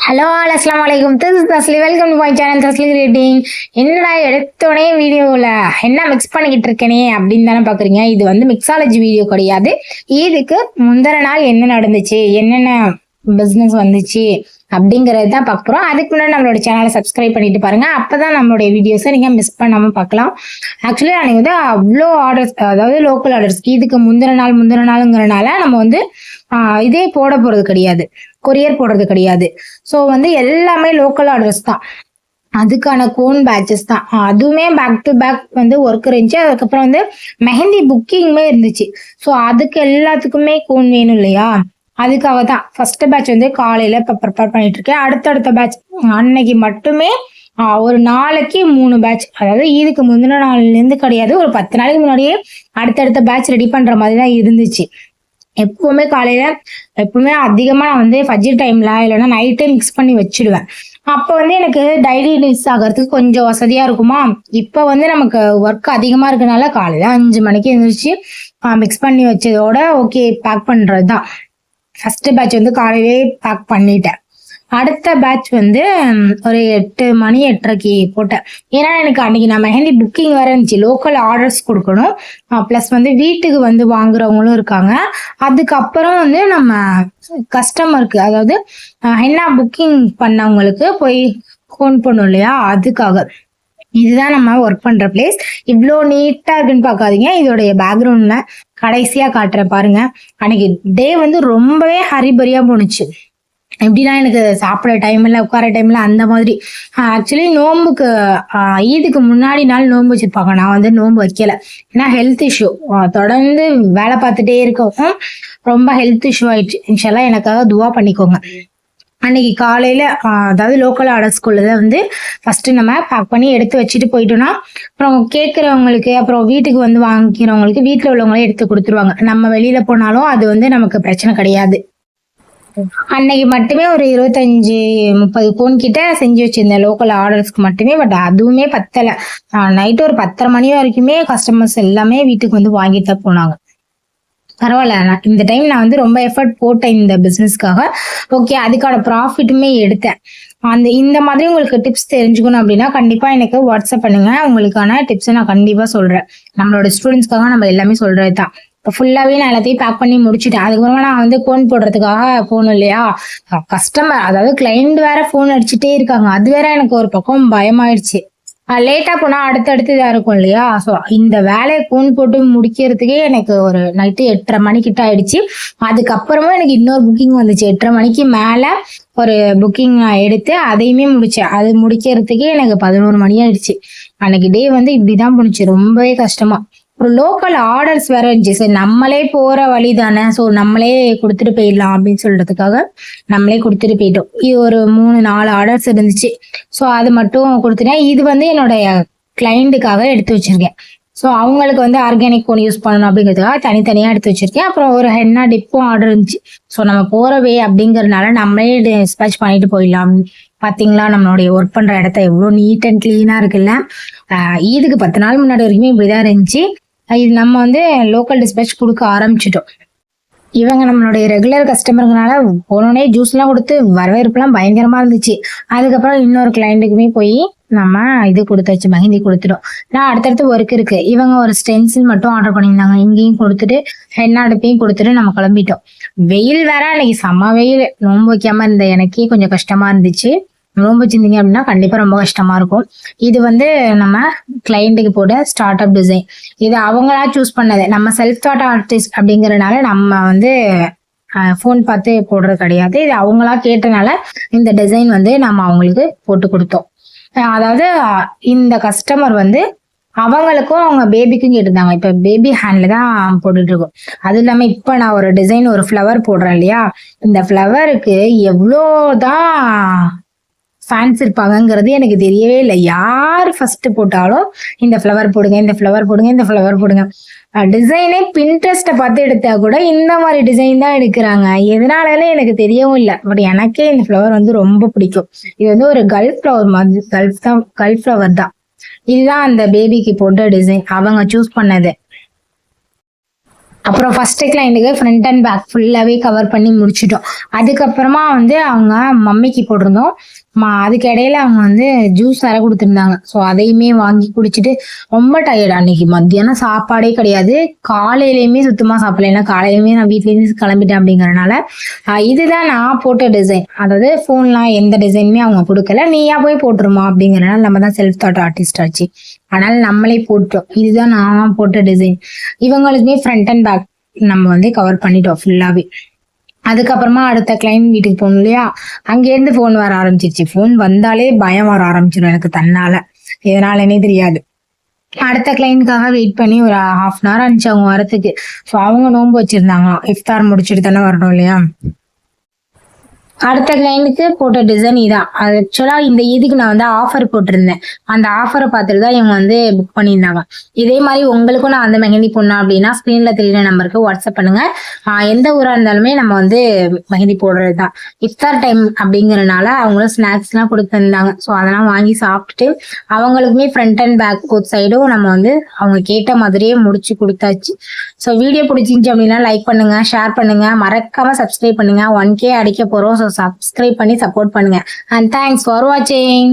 Hello அஸ்ஸலாமு அலைக்கும். This is Tasli. Welcome to my channel Tasli creating. என்னடா எடுத்தோடனே வீடியோவில் என்ன மிக்ஸ் பண்ணிக்கிட்டு இருக்கேனே அப்படின்னு தானே பார்க்குறீங்க. இது வந்து மிக்ஸாலஜி வீடியோ கிடையாது. இதுக்கு முந்தின நாள் என்ன நடந்துச்சு, என்னென்ன பிஸ்னஸ் வந்துச்சு அப்படிங்கிறது தான் பார்க்க போகிறோம். அதுக்கு முன்னாடி நம்மளோட சேனலை சப்ஸ்கிரைப் பண்ணிட்டு பாருங்க. அப்போ தான் நம்மளுடைய வீடியோஸை நீங்கள் மிஸ் பண்ணாமல் பார்க்கலாம். ஆக்சுவலி அன்றைக்கி வந்து அவ்வளோ ஆர்டர்ஸ், அதாவது லோக்கல் ஆர்டர்ஸ். இதுக்கு முந்தின நாளுங்கிறனால நம்ம வந்து இதே போட போகிறது கிடையாது, கொரியர் போடுறது கிடையாது. ஸோ வந்து எல்லாமே லோக்கல் ஆர்டர்ஸ் தான். அதுக்கான கோன் பேட்சஸ் தான். அதுவுமே பேக் டு பேக் வந்து ஒர்க் இருந்துச்சு. அதுக்கப்புறம் வந்து மெஹந்தி புக்கிங்குமே இருந்துச்சு. ஸோ அதுக்கு எல்லாத்துக்குமே கோன் வேணும் இல்லையா, அதுக்காக தான் ஃபர்ஸ்ட் பேட்ச் வந்து காலையில இப்போ ப்ரிப்பேர் பண்ணிட்டு இருக்கேன். அடுத்தடுத்த பேட்ச் அன்னைக்கு மட்டுமே ஒரு நாளைக்கு 3 பேட்ச், அதாவது இதுக்கு முந்தின நாள்லேருந்து கிடையாது, ஒரு 10 நாளைக்கு முன்னாடியே அடுத்தடுத்த பேட்ச் ரெடி பண்ற மாதிரி தான் இருந்துச்சு. எப்பவுமே காலையில எப்பவுமே அதிகமா நான் வந்து ஃபஜ்ர் டைம்ல இல்லைன்னா நைட்டே மிக்ஸ் பண்ணி வச்சிடுவேன். அப்போ வந்து எனக்கு டைரி யூஸ் ஆகிறதுக்கு கொஞ்சம் வசதியா இருக்குமா. இப்போ வந்து நமக்கு ஒர்க் அதிகமா இருக்கனால காலையில 5 மணிக்கு எழுந்திரிச்சு மிக்ஸ் பண்ணி வச்சதோட ஓகே பேக் பண்றது தான். ஃபர்ஸ்ட் பேட்ச் வந்து காலையிலே பேக் பண்ணிட்டேன். அடுத்த பேட்ச் வந்து ஒரு 8 மணி 8:30க்கு போட்டேன். ஏன்னா எனக்கு அன்னைக்கு நான் மெஹந்தி புக்கிங் வேற இருந்துச்சு. லோக்கல் ஆர்டர்ஸ் கொடுக்கணும், ப்ளஸ் வந்து வீட்டுக்கு வந்து வாங்குறவங்களும் இருக்காங்க. அதுக்கப்புறம் வந்து நம்ம கஸ்டமருக்கு, அதாவது ஹென்னா புக்கிங் பண்ணவங்களுக்கு போய் ஃபோன் பண்ணும் இல்லையா, அதுக்காக. இதுதான் நம்ம ஒர்க் பண்ற பிளேஸ். இவ்வளோ நீட்டா இருக்குன்னு பார்க்காதீங்க, இதோடைய பேக்ரவுண்ட்ல கடைசியா காட்டுறேன் பாருங்க. அன்னைக்கு டே வந்து ரொம்பவே ஹரிபரியா போணுச்சு. எப்படின்னா எனக்கு சாப்பிட டைம் இல்லை, உட்கார டைம் இல்லை, அந்த மாதிரி. ஆக்சுவலி நோம்புக்கு ஈதுக்கு முன்னாடி நாள் நோன்பு வச்சிருப்பாங்க. நான் வந்து நோன்பு வைக்கல, ஏன்னா ஹெல்த் இஷ்யூ. தொடர்ந்து வேலை பார்த்துட்டே இருக்கவும் ரொம்ப ஹெல்த் இஷ்யூ ஆயிடுச்சு. இன்ஷால்லா எனக்காக துவா பண்ணிக்கோங்க. அன்னைக்கு காலையில அதாவது லோக்கல் ஆர்டர்ஸ்குள்ளதை வந்து ஃபர்ஸ்ட் நம்ம பேக் பண்ணி எடுத்து வச்சுட்டு போயிட்டோம்னா அப்புறம் கேட்குறவங்களுக்கு, அப்புறம் வீட்டுக்கு வந்து வாங்கிக்கிறவங்களுக்கு வீட்டில் உள்ளவங்களே எடுத்து கொடுத்துருவாங்க. நம்ம வெளியில போனாலும் அது வந்து நமக்கு பிரச்சனை கிடையாது. அன்னைக்கு மட்டுமே ஒரு 25-30 கோன் கிட்ட செஞ்சு வச்சிருந்தேன் லோக்கல் ஆர்டர்ஸ்க்கு மட்டுமே. பட் அதுவுமே பத்தலை. நைட்டு ஒரு 10:30 மணி வரைக்குமே கஸ்டமர்ஸ் எல்லாமே வீட்டுக்கு வந்து வாங்கிட்டு தான் போனாங்க. பரவாயில்ல, இந்த டைம் நான் வந்து ரொம்ப எஃபர்ட் போட்டேன் இந்த பிஸ்னஸ்க்காக. ஓகே, அதுக்கான ப்ராஃபிட்டுமே எடுத்தேன். இந்த மாதிரி உங்களுக்கு டிப்ஸ் தெரிஞ்சுக்கணும் அப்படின்னா கண்டிப்பா எனக்கு வாட்ஸ்அப் பண்ணுங்க. உங்களுக்கான டிப்ஸை நான் கண்டிப்பா சொல்றேன். நம்மளோட ஸ்டூடெண்ட்ஸ்க்காக நம்ம எல்லாமே சொல்றது தான். இப்போ ஃபுல்லாவே நான் எல்லாத்தையும் பேக் பண்ணி முடிச்சுட்டேன். அதுக்கப்புறமா நான் வந்து கோன் போடுறதுக்காக போகணும் இல்லையா, கஸ்டமர் அதாவது கிளைண்ட் வேற ஃபோன் அடிச்சுட்டே இருக்காங்க. அது வேற எனக்கு ஒரு பக்கம் பயமாயிடுச்சு. லேட்டா போனா அடுத்தடுத்து இதா இருக்கும் இல்லையா. ஸோ இந்த வேலையை கோன் போட்டு முடிக்கிறதுக்கே எனக்கு ஒரு நைட்டு 8:30 மணி கிட்ட ஆயிடுச்சு. அதுக்கப்புறமா எனக்கு இன்னொரு புக்கிங் வந்துச்சு. 8:30 மணிக்கு மேல ஒரு புக்கிங் நான் எடுத்து அதையுமே முடிச்சேன். அது முடிக்கிறதுக்கே எனக்கு 11 மணி ஆயிடுச்சு. அன்னைக்கு டே வந்து இப்படிதான் போணுச்சு, ரொம்பவே கஷ்டமா. ஒரு லோக்கல் ஆர்டர்ஸ் வேற இருந்துச்சு. சரி நம்மளே போற வழி தானே, ஸோ நம்மளே கொடுத்துட்டு போயிடலாம் அப்படின்னு சொல்றதுக்காக நம்மளே கொடுத்துட்டு போயிட்டோம். இது ஒரு 3-4 ஆர்டர்ஸ் இருந்துச்சு. ஸோ அது மட்டும் கொடுத்துட்டேன். இது வந்து என்னுடைய கிளைண்ட்டுக்காக எடுத்து வச்சிருக்கேன். ஸோ அவங்களுக்கு வந்து ஆர்கானிக் கோன் யூஸ் பண்ணணும் அப்படிங்கிறதுக்காக தனித்தனியாக எடுத்து வச்சிருக்கேன். அப்புறம் ஒரு ஹென்னா டிப்பும் ஆர்டர் இருந்துச்சு. ஸோ நம்ம போறவே அப்படிங்கறதுனால நம்மளே டிஸ்பேச் பண்ணிட்டு போயிடலாம். பாத்தீங்களா நம்மளுடைய ஒர்க் பண்ற இடத்த எவ்வளோ நீட் அண்ட் கிளீனா இருக்குல்ல. ஈதுக்கு 10 நாள் முன்னாடி வரைக்குமே இப்படிதான் இருந்துச்சு. இது நம்ம வந்து லோக்கல் டிஸ்பேச் கொடுக்க ஆரம்பிச்சிட்டோம். இவங்க நம்மளுடைய ரெகுலர் கஸ்டமருங்கனால போனோடனே ஜூஸ்லாம் கொடுத்து வரவேற்புலாம் பயங்கரமா இருந்துச்சு. அதுக்கப்புறம் இன்னொரு கிளைண்ட்டுக்குமே போய் நம்ம இது கொடுத்தாச்சு, மெஹந்தி கொடுத்துட்டோம். நான் அடுத்தடுத்து ஒர்க் இருக்கு. இவங்க ஒரு ஸ்டென்சில் மட்டும் ஆர்டர் பண்ணியிருந்தாங்க, இங்கேயும் கொடுத்துட்டு ஹென்னா அடுப்பையும் கொடுத்துட்டு நம்ம கிளம்பிட்டோம். வெயில் வேற அன்னைக்கு செம்ம வெயில். நோன்பு வைக்காம இருந்த எனக்கே கொஞ்சம் கஷ்டமா இருந்துச்சு. நோன்பு வச்சிருந்தீங்க அப்படின்னா கண்டிப்பா ரொம்ப கஷ்டமா இருக்கும். இது வந்து நம்ம கிளைண்ட்டுக்கு போட ஸ்டார்ட் அப் டிசைன். இது அவங்களா சூஸ் பண்ணது. நம்ம செல்ஃப் தாட் ஆர்டிஸ்ட் அப்படிங்கறதுனால நம்ம வந்து ஃபோன் பார்த்து போடுறது கிடையாது. இது அவங்களா கேட்டனால இந்த டிசைன் வந்து நம்ம அவங்களுக்கு போட்டு கொடுத்தோம். அதாவது இந்த கஸ்டமர் வந்து அவங்களுக்கும் அவங்க பேபிக்கும் கேட்டிருந்தாங்க. இப்ப பேபி ஹேண்ட்ல தான் போட்டுட்டு இருக்கோம். அது இல்லாம இப்ப நான் ஒரு டிசைன், ஒரு ஃப்ளவர் போடுறேன் இல்லையா, இந்த ஃப்ளவருக்கு எவ்வளோதான் ஃபேன்ஸ் இருப்பாங்கங்கிறது எனக்கு தெரியவே இல்லை. யார் ஃபர்ஸ்ட் போட்டாலும் இந்த ஃப்ளவர் போடுங்க, இந்த ஃப்ளவர் போடுங்க, இந்த ஃப்ளவர் போடுங்க. டிசைனே பின்ட்ரெஸ்ட்டை பார்த்து எடுத்தா கூட இந்த மாதிரி டிசைன் தான் எடுக்கிறாங்க. எதனாலே எனக்கு தெரியவும் இல்லை. பட் எனக்கே இந்த ஃப்ளவர் வந்து ரொம்ப பிடிக்கும். இது வந்து ஒரு கல்ஃப் ஃப்ளவர் மாதிரி, கல்ஃப் ஃப்ளவர் தான். இதுதான் அந்த பேபிக்கு போட்ட டிசைன் அவங்க சூஸ் பண்ணது. அப்புறம் ஃபர்ஸ்ட் கிளைண்ட்டுக்கு ஃப்ரண்ட் அண்ட் பேக் ஃபுல்லாகவே கவர் பண்ணி முடிச்சிட்டோம். அதுக்கப்புறமா வந்து அவங்க மம்மிக்கு போட்டிருந்தோம். அதுக்கு இடையில அவங்க வந்து ஜூஸ் வேற கொடுத்துருந்தாங்க. ஸோ அதையுமே வாங்கி குடிச்சிட்டு ரொம்ப டயர்டு. அன்னைக்கு மத்தியானம் சாப்பாடே கிடையாது, காலையிலையுமே சுத்தமாக சாப்பிடல. ஏன்னா காலையிலுமே நான் வீட்லேருந்து கிளம்பிட்டேன் அப்படிங்கறனால. இதுதான் நான் போட்ட டிசைன். அதாவது ஃபோன்லாம் எந்த டிசைனுமே அவங்க கொடுக்கல, நீயா போய் போட்டுருமா அப்படிங்கறனால நம்ம தான் செல்ஃப் தாட் ஆர்டிஸ்ட் ஆச்சு, அதனால நம்மளே போட்டோம். இதுதான் நான் போட்ட டிசைன். இவங்களுக்குமே ஃப்ரண்ட் அண்ட் பேக் நம்ம வந்து கவர் பண்ணிட்டோம் ஃபுல்லாவே. அதுக்கப்புறமா அடுத்த கிளைண்ட் வீட்டுக்கு போகணும் இல்லையா, அங்கேருந்து ஃபோன் வர ஆரம்பிச்சிருச்சு. ஃபோன் வந்தாலே பயம் வர ஆரம்பிச்சிடும் எனக்கு தன்னால, எதனாலனே தெரியாது. அடுத்த கிளைண்ட்காக வெயிட் பண்ணி ஒரு 1/2 hour ஆனிச்சு அவங்க வரத்துக்கு. ஸோ அவங்க நோன்பு வச்சிருந்தாங்களாம், இஃப்தார் முடிச்சுட்டு தானே வரணும் இல்லையா. அடுத்த கிளைண்ட்டுக்கு போட்ட டிசைன் இதான். அது ஆக்சுவலா இந்த இதுக்கு நான் வந்து ஆஃபர் போட்டிருந்தேன். அந்த ஆஃபரை பார்த்துட்டு தான் இவங்க வந்து புக் பண்ணியிருந்தாங்க. இதே மாதிரி உங்களுக்கும் நான் வந்து மெஹந்தி போடணும் அப்படின்னா ஸ்க்ரீன்ல தெரியுற நம்பருக்கு வாட்ஸ்அப் பண்ணுங்க. எந்த ஊரா இருந்தாலுமே நம்ம வந்து மெஹந்தி போடுறது தான். இஃப்தார் டைம் அப்படிங்கறதுனால அவங்களும் ஸ்நாக்ஸ்லாம் கொடுத்துருந்தாங்க. ஸோ அதெல்லாம் வாங்கி சாப்பிட்டுட்டு அவங்களுக்குமே ஃப்ரண்ட் அண்ட் பேக் போத் சைடும் நம்ம வந்து அவங்க கேட்ட மாதிரியே முடிச்சு கொடுத்தாச்சு. ஸோ வீடியோ பிடிச்சிருந்துச்சு அப்படின்னா லைக் பண்ணுங்க, ஷேர் பண்ணுங்க, மறக்காம சப்ஸ்கிரைப் பண்ணுங்க. 1K அடிக்க போறோம். ஸோ சப்ஸ்கிரைப் பண்ணி சப்போர்ட் பண்ணுங்க. அண்ட் தேங்க்ஸ் ஃபார் வாட்சிங்.